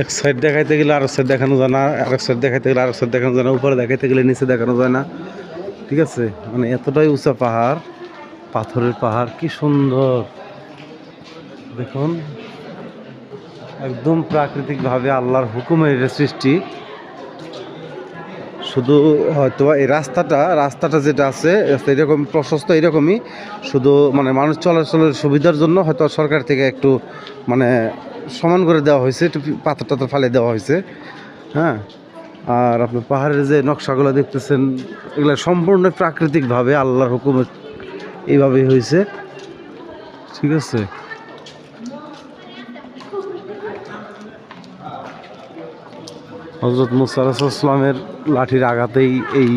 এক সাইড দেখাইতে গেলে আরেক সাইড দেখানো যায় না, আরেক সাইড দেখাইতে গেলে আরেক সাইড দেখানো যায় না, উপরে দেখাইতে গেলে নিচে দেখানো যায় না। ঠিক আছে, মানে এতটাই উঁচা পাহাড়, পাথরের পাহাড়, কি সুন্দর দেখুন। একদম প্রাকৃতিকভাবে আল্লাহর হুকুমের সৃষ্টি। শুধু হয়তো এই রাস্তাটা যেটা আছে এরকম প্রশস্ত, এরকমই, শুধু মানে মানুষ চলাচলের সুবিধার জন্য হয়তো সরকার থেকে একটু মানে সমান করে দেওয়া হয়েছে, একটু পাথর টাথর ফালে দেওয়া হয়েছে। হ্যাঁ, আর আপনার পাহাড়ের যে নকশাগুলো দেখতেছেন, এগুলো সম্পূর্ণ প্রাকৃতিকভাবে আল্লাহর হুকুমে এইভাবেই হয়েছে। ঠিক আছে, হযরত মুসা আলাইহিস সালামের লাঠির আঘাতেই এই